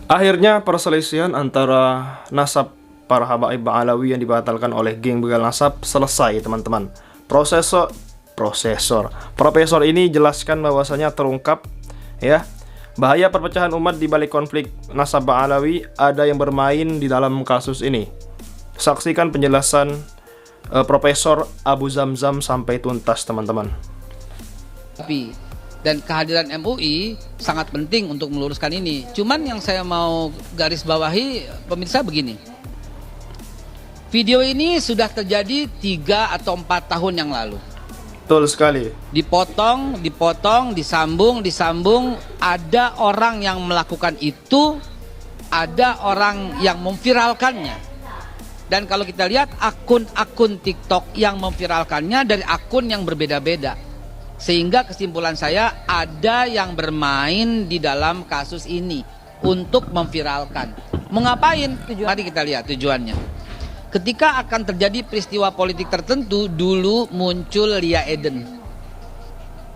Akhirnya perselisihan antara nasab para habaib Ba'alawi yang dibatalkan oleh geng begal nasab selesai, teman-teman. Profesor ini jelaskan bahwasanya terungkap ya bahaya perpecahan umat di balik konflik nasab Ba'alawi ada yang bermain di dalam kasus ini. Saksikan penjelasan Profesor Abu Zamzam sampai tuntas, teman-teman. Dan kehadiran MUI sangat penting untuk meluruskan ini. Cuman yang saya mau garis bawahi pemirsa begini. Video ini sudah terjadi 3 atau 4 tahun yang lalu. Betul sekali. Dipotong, disambung. Ada orang yang melakukan itu, ada orang yang memviralkannya. Dan kalau kita lihat akun-akun TikTok yang memviralkannya dari akun yang berbeda-beda. Sehingga kesimpulan saya ada yang bermain di dalam kasus ini untuk memviralkan. Mengapain? Mari kita lihat tujuannya. Ketika akan terjadi peristiwa politik tertentu, dulu muncul Lia Eden.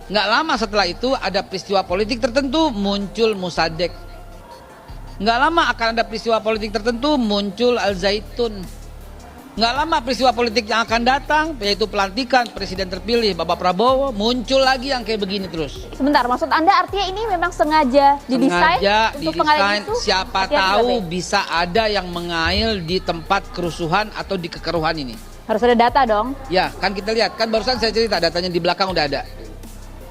Nggak lama setelah itu ada peristiwa politik tertentu, muncul Musadek. Nggak lama akan ada peristiwa politik tertentu, muncul Al Zaitun. Nggak lama peristiwa politik yang akan datang, yaitu pelantikan presiden terpilih Bapak Prabowo, muncul lagi yang kayak begini terus. Sebentar, maksud Anda artinya ini memang sengaja didesain untuk pengalihan itu? Siapa tahu bisa ada yang mengail di tempat kerusuhan atau di kekeruhan ini. Harus ada data dong. Ya, kan kita lihat, kan barusan saya cerita datanya di belakang udah ada.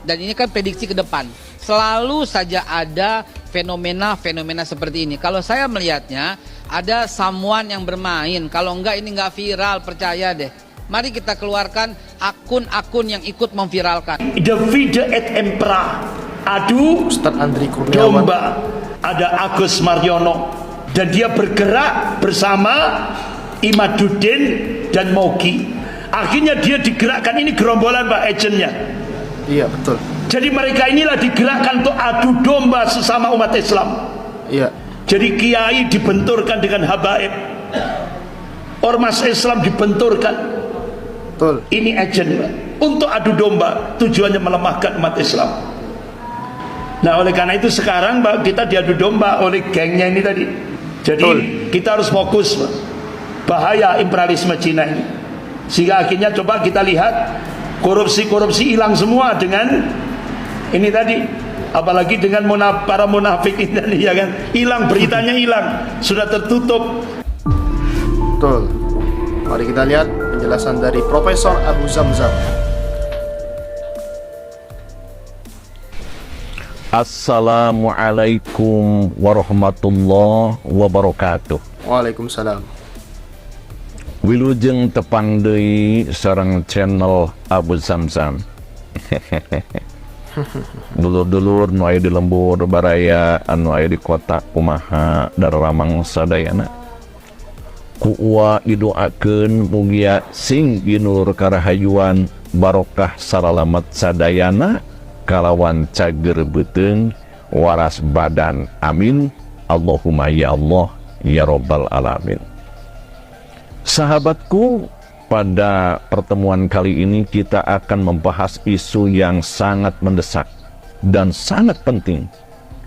Dan ini kan prediksi ke depan. Selalu saja ada fenomena-fenomena seperti ini. Kalau saya melihatnya, ada someone yang bermain. Kalau enggak ini enggak viral, percaya deh. Mari kita keluarkan akun-akun yang ikut memviralkan. Davide et Empra, adu Ustadz Andri Kurniawan. domba, ada Agus Mariono, dan dia bergerak bersama Imaduddin dan Mogi. Akhirnya dia digerakkan, ini gerombolan Pak agentnya. Iya, betul. Jadi mereka inilah digerakkan untuk adu domba sesama umat Islam. Iya. Jadi kiai dibenturkan dengan habaib, ormas Islam dibenturkan. Betul. Ini agent untuk adu domba, tujuannya melemahkan umat Islam. Nah, oleh karena itu sekarang Pak, kita diadu domba oleh gengnya ini tadi. Jadi Betul. kita harus fokus Pak. Bahaya imperialisme Cina ini. Sehingga akhirnya coba kita lihat korupsi hilang semua dengan ini tadi. Apalagi dengan para munafik ini, ya kan, hilang, beritanya hilang, sudah tertutup. Betul. Mari kita lihat penjelasan dari Profesor Abu Zamzam. Assalamualaikum warahmatullahi wabarakatuh. Waalaikumsalam. Wilujeng tepang deui sareng channel Abu Zamzam. Dulur-dulur nu aya di lembur baraya anu aya di kota kumaha daramang sadayana. Kuua didoakeun mugia sing ginulur karahayuan barokah salalamet sadayana kalawan cager beuteung waras badan. Amin. Allahumma ya Allah ya rabbal alamin. Sahabatku, pada pertemuan kali ini kita akan membahas isu yang sangat mendesak dan sangat penting.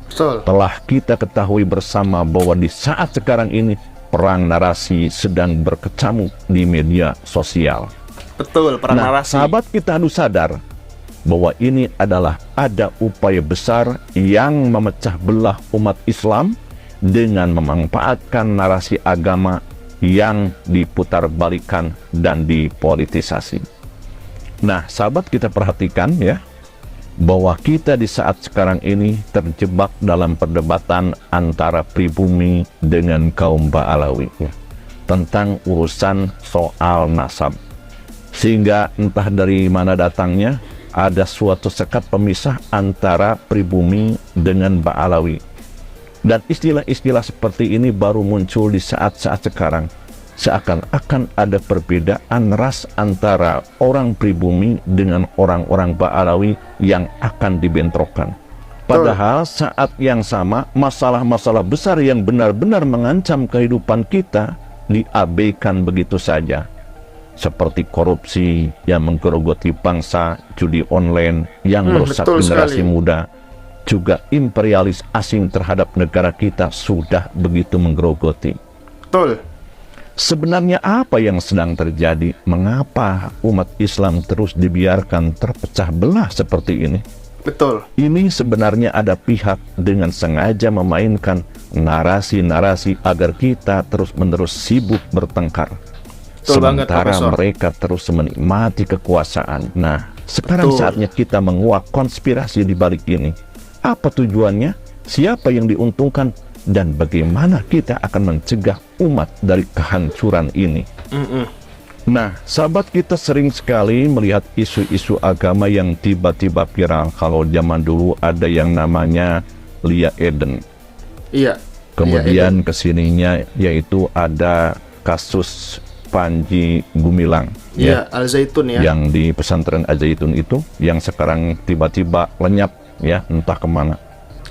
Betul. Telah kita ketahui bersama bahwa di saat sekarang ini perang narasi sedang berkecamuk di media sosial. Betul, perang narasi. Sahabat kita harus sadar bahwa ini adalah ada upaya besar yang memecah belah umat Islam dengan memanfaatkan narasi agama yang diputarbalikkan dan dipolitisasi. Nah, sahabat kita perhatikan ya, bahwa kita di saat sekarang ini terjebak dalam perdebatan antara pribumi dengan kaum Ba'alawi ya, tentang urusan soal nasab. Sehingga entah dari mana datangnya, ada suatu sekat pemisah antara pribumi dengan Ba'alawi. Dan istilah-istilah seperti ini baru muncul di saat-saat sekarang. Seakan-akan ada perbedaan ras antara orang pribumi dengan orang-orang Ba'alawi yang akan dibentrokan. Padahal saat yang sama, masalah-masalah besar yang benar-benar mengancam kehidupan kita diabaikan begitu saja. Seperti korupsi yang menggerogoti bangsa, judi online yang merusak generasi muda, juga imperialis asing terhadap negara kita sudah begitu menggerogoti. Betul. Sebenarnya apa yang sedang terjadi? Mengapa umat Islam terus dibiarkan terpecah belah seperti ini? Betul. Ini sebenarnya ada pihak dengan sengaja memainkan narasi-narasi agar kita terus-menerus sibuk bertengkar. Betul banget, Sementara Profesor. mereka terus menikmati kekuasaan. Nah, sekarang Betul. saatnya kita menguak konspirasi di balik ini. Apa tujuannya? Siapa yang diuntungkan? Dan bagaimana kita akan mencegah umat dari kehancuran ini? Nah, sahabat, kita sering sekali melihat isu-isu agama yang tiba-tiba viral. Kalau zaman dulu ada yang namanya Lia Eden. Iya. Kemudian kesininya yaitu ada kasus Panji Gumilang. Iya, Al-Zaitun ya. Yang di pesantren Al-Zaitun itu, yang sekarang tiba-tiba lenyap ya, entah kemana.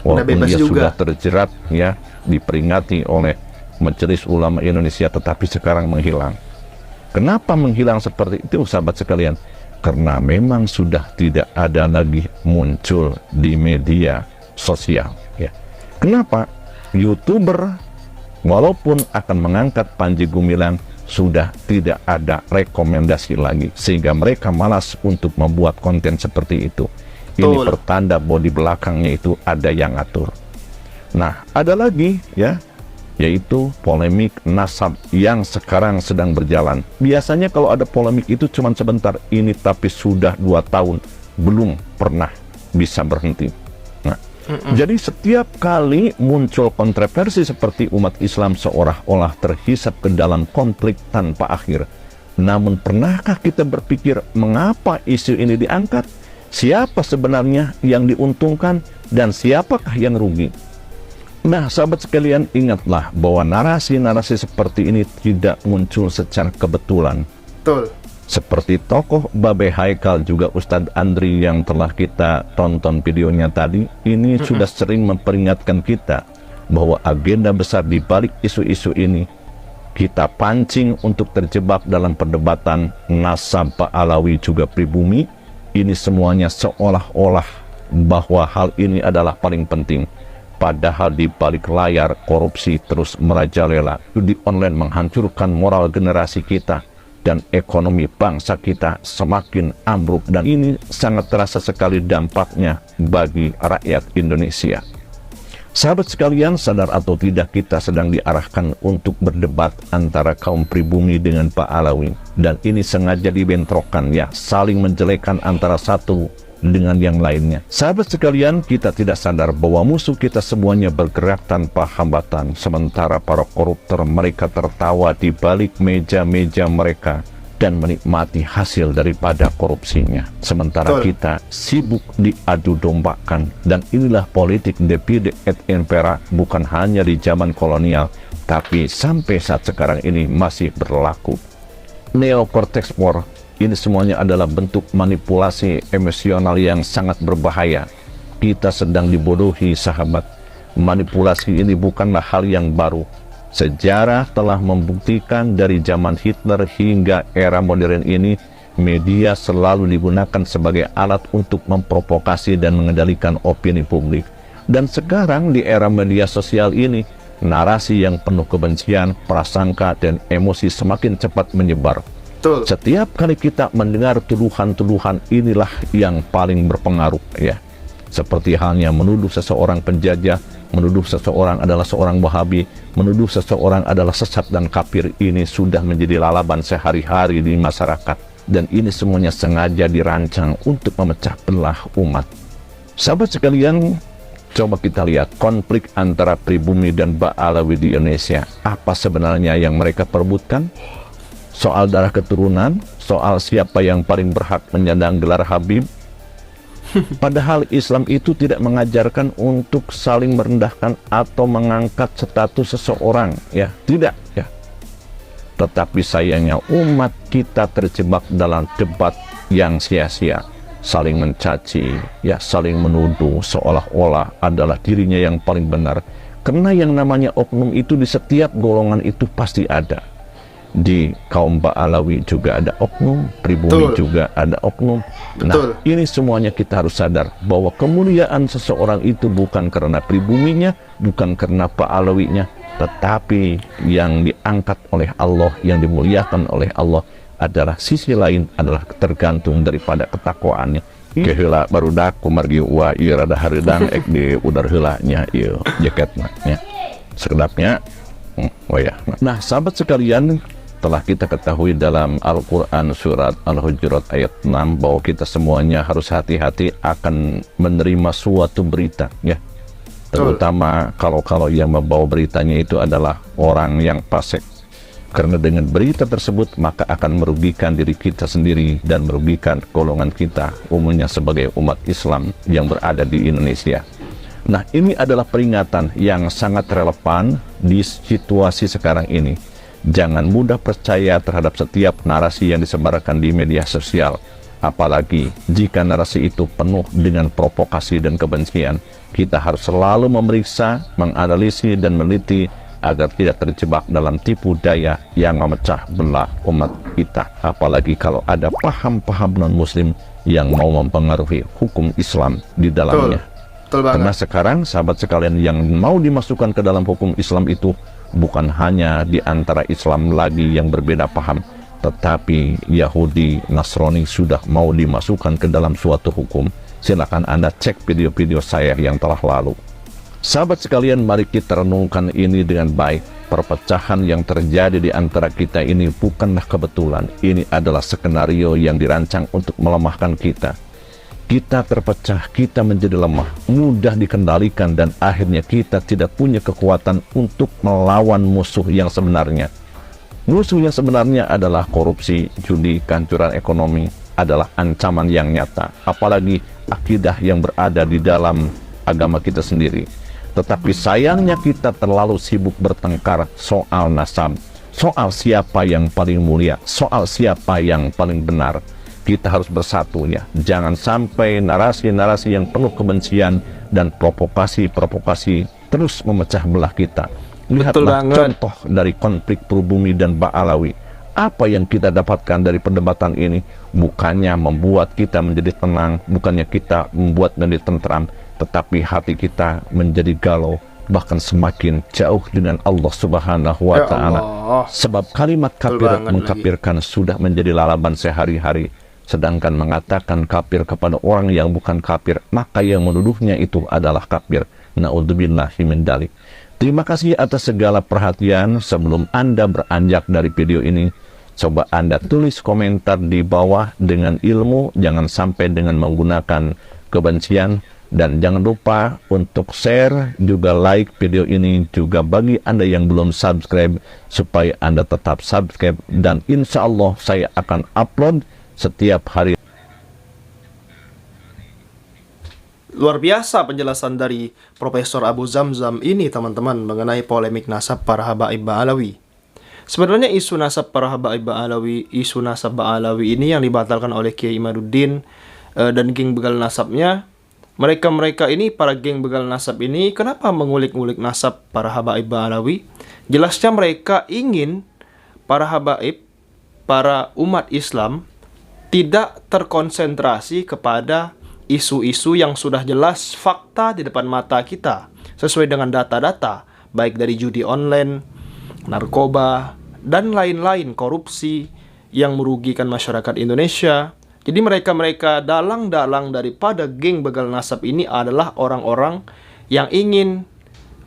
Walaupun bebas dia juga. sudah terjerat ya, diperingati oleh Majelis Ulama Indonesia, tetapi sekarang menghilang. Kenapa menghilang seperti itu, sahabat sekalian? Karena memang sudah tidak ada lagi muncul di media sosial ya. Kenapa? YouTuber walaupun akan mengangkat Panji Gumilang sudah tidak ada rekomendasi lagi, sehingga mereka malas untuk membuat konten seperti itu. Ini Betul. pertanda bahwa di belakangnya itu ada yang atur. Nah, ada lagi ya, yaitu polemik nasab yang sekarang sedang berjalan. Biasanya kalau ada polemik itu cuma sebentar, ini tapi sudah 2 tahun belum pernah bisa berhenti. Nah, jadi setiap kali muncul kontroversi seperti umat Islam seolah-olah terhisap ke dalam konflik tanpa akhir. Namun pernahkah kita berpikir mengapa isu ini diangkat? Siapa sebenarnya yang diuntungkan dan siapakah yang rugi? Nah, sahabat sekalian, ingatlah bahwa narasi-narasi seperti ini tidak muncul secara kebetulan. Betul. Seperti tokoh Babe Haikal, juga Ustadz Andri yang telah kita tonton videonya tadi, ini sudah sering memperingatkan kita bahwa agenda besar di balik isu-isu ini kita pancing untuk terjebak dalam perdebatan nasab Alawi juga pribumi. Ini semuanya seolah-olah bahwa hal ini adalah paling penting. Padahal di balik layar korupsi terus merajalela. Judi online menghancurkan moral generasi kita dan ekonomi bangsa kita semakin ambruk, dan ini sangat terasa sekali dampaknya bagi rakyat Indonesia. Sahabat sekalian, sadar atau tidak kita sedang diarahkan untuk berdebat antara kaum pribumi dengan Pak Alawi, dan ini sengaja dibentrokkan ya, saling menjelekkan antara satu dengan yang lainnya. Sahabat sekalian, kita tidak sadar bahwa musuh kita semuanya bergerak tanpa hambatan, sementara para koruptor mereka tertawa di balik meja-meja mereka dan menikmati hasil daripada korupsinya. Sementara Betul. kita sibuk diadu dombakan, dan inilah politik divide et impera, bukan hanya di zaman kolonial, tapi sampai saat sekarang ini masih berlaku. Neocortex war, ini semuanya adalah bentuk manipulasi emosional yang sangat berbahaya. Kita sedang dibodohi, sahabat. Manipulasi ini bukanlah hal yang baru. Sejarah telah membuktikan dari zaman Hitler hingga era modern ini, media selalu digunakan sebagai alat untuk memprovokasi dan mengendalikan opini publik. Dan sekarang di era media sosial ini, narasi yang penuh kebencian, prasangka, dan emosi semakin cepat menyebar. Betul. Setiap kali kita mendengar tuduhan-tuduhan, inilah yang paling berpengaruh ya. Seperti halnya menuduh seseorang penjajah, menuduh seseorang adalah seorang Wahabi, menuduh seseorang adalah sesat dan kafir, ini sudah menjadi lalaban sehari-hari di masyarakat. Dan ini semuanya sengaja dirancang untuk memecah belah umat. Sahabat sekalian, coba kita lihat konflik antara pribumi dan Ba'alawi di Indonesia. Apa sebenarnya yang mereka perebutkan? Soal darah keturunan, soal siapa yang paling berhak menyandang gelar Habib. Padahal Islam itu tidak mengajarkan untuk saling merendahkan atau mengangkat status seseorang, ya, tidak, ya. Tetapi sayangnya umat kita terjebak dalam debat yang sia-sia, saling mencaci, ya, saling menuduh seolah-olah adalah dirinya yang paling benar. Karena yang namanya oknum itu di setiap golongan itu pasti ada. di kaum Ba'alawi juga ada oknum, pribumi juga ada oknum. Nah, ini semuanya kita harus sadar bahwa kemuliaan seseorang itu bukan karena pribuminya, bukan karena Ba'alawinya, tetapi yang diangkat oleh Allah, yang dimuliakan oleh Allah adalah sisi lain, adalah tergantung daripada ketakwaannya. Keheula barudak kumargi wa ieu rada hareudang ek di udar heula nya ieu jaketna nya. Sekedapnya oh ya. Nah, sahabat sekalian, telah kita ketahui dalam Al-Quran surat Al-Hujurat ayat 6 bahwa kita semuanya harus hati-hati akan menerima suatu berita, ya. Terutama kalau yang membawa beritanya itu adalah orang yang fasik. Karena dengan berita tersebut maka akan merugikan diri kita sendiri dan merugikan golongan kita umumnya sebagai umat Islam yang berada di Indonesia. Nah, ini adalah peringatan yang sangat relevan di situasi sekarang ini. Jangan mudah percaya terhadap setiap narasi yang disebarkan di media sosial. Apalagi jika narasi itu penuh dengan provokasi dan kebencian. Kita harus selalu memeriksa, menganalisis, dan meneliti agar tidak terjebak dalam tipu daya yang memecah belah umat kita. Apalagi kalau ada paham-paham non-muslim yang mau mempengaruhi hukum Islam di dalamnya. Karena sekarang, sahabat sekalian, yang mau dimasukkan ke dalam hukum Islam itu bukan hanya di antara Islam lagi yang berbeda paham, tetapi Yahudi, Nasrani sudah mau dimasukkan ke dalam suatu hukum. Silakan Anda cek video-video saya yang telah lalu. Sahabat sekalian, mari kita renungkan ini dengan baik. Perpecahan yang terjadi di antara kita ini bukanlah kebetulan. Ini adalah skenario yang dirancang untuk melemahkan kita. Kita terpecah, kita menjadi lemah, mudah dikendalikan, dan akhirnya kita tidak punya kekuatan untuk melawan musuh yang sebenarnya. Musuh yang sebenarnya adalah korupsi, judi, kehancuran ekonomi, adalah ancaman yang nyata. Apalagi akidah yang berada di dalam agama kita sendiri. Tetapi sayangnya kita terlalu sibuk bertengkar soal nasab, soal siapa yang paling mulia, soal siapa yang paling benar. Kita harus bersatu, ya. Jangan sampai narasi-narasi yang penuh kebencian dan provokasi-provokasi terus memecah belah kita. Lihatlah contoh dari konflik pribumi dan Ba'alawi. Apa yang kita dapatkan dari perdebatan ini? Bukannya membuat kita menjadi tenang, bukannya kita membuat menjadi tentram, tetapi hati kita menjadi galau, bahkan semakin jauh dengan Allah Subhanahu wa Ta'ala. Sebab kalimat kafir mengkafirkan sudah menjadi lalaban sehari-hari. Sedangkan mengatakan kafir kepada orang yang bukan kafir, maka yang menuduhnya itu adalah kafir. Na'udzubillahi min dzalik. Terima kasih atas segala perhatian. Sebelum Anda beranjak dari video ini, coba Anda tulis komentar di bawah dengan ilmu, jangan sampai dengan menggunakan kebencian. Dan jangan lupa untuk share, juga like video ini. Juga bagi Anda yang belum subscribe, supaya Anda tetap subscribe. Dan insya Allah saya akan upload setiap hari. Luar biasa penjelasan dari Profesor Abu Zamzam ini, teman-teman, mengenai polemik nasab para habaib Ba'alawi. Sebenarnya isu nasab para habaib Ba'alawi, isu nasab Ba'alawi ini yang dibatalkan oleh Kiai Imaduddin dan geng begal nasabnya. Mereka ini, para geng begal nasab ini, kenapa mengulik-ngulik nasab para habaib Ba'alawi? Jelasnya mereka ingin para habaib, para umat Islam, tidak terkonsentrasi kepada isu-isu yang sudah jelas fakta di depan mata kita, sesuai dengan data-data, baik dari judi online, narkoba, dan lain-lain, korupsi yang merugikan masyarakat Indonesia. Jadi mereka dalang-dalang daripada geng begal nasab ini adalah orang-orang yang ingin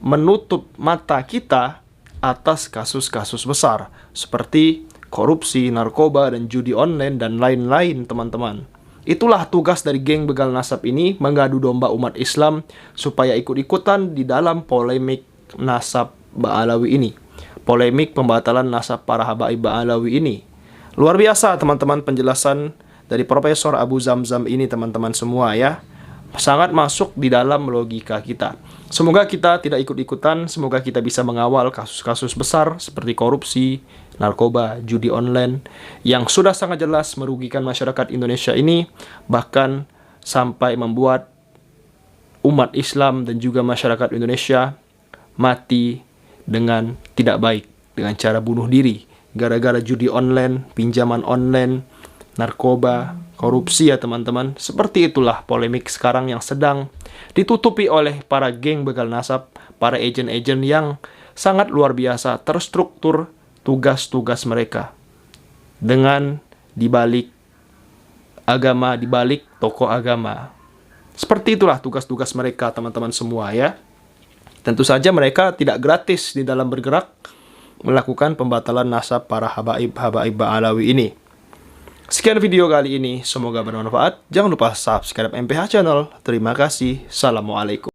menutup mata kita atas kasus-kasus besar seperti korupsi, narkoba, dan judi online, dan lain-lain, teman-teman. Itulah tugas dari geng begal nasab ini, mengadu domba umat Islam supaya ikut-ikutan di dalam polemik nasab Ba'alawi ini. Polemik pembatalan nasab para habaib Ba'alawi ini. Luar biasa, teman-teman, penjelasan dari Profesor Abu Zamzam ini, teman-teman semua, ya. Sangat masuk di dalam logika kita. Semoga kita tidak ikut-ikutan, semoga kita bisa mengawal kasus-kasus besar seperti korupsi, narkoba, judi online yang sudah sangat jelas merugikan masyarakat Indonesia ini, bahkan sampai membuat umat Islam dan juga masyarakat Indonesia mati dengan tidak baik, dengan cara bunuh diri, gara-gara judi online, pinjaman online, narkoba, korupsi ya teman-teman. Seperti itulah polemik sekarang yang sedang ditutupi oleh para geng begal nasab, para agen-agen yang sangat luar biasa terstruktur tugas-tugas mereka. Dengan dibalik agama, dibalik tokoh agama. Seperti itulah tugas-tugas mereka teman-teman semua ya. Tentu saja mereka tidak gratis di dalam bergerak melakukan pembatalan nasab para habaib Ba'alawi ini. Sekian video kali ini, semoga bermanfaat. Jangan lupa subscribe MPH Channel. Terima kasih. Assalamualaikum.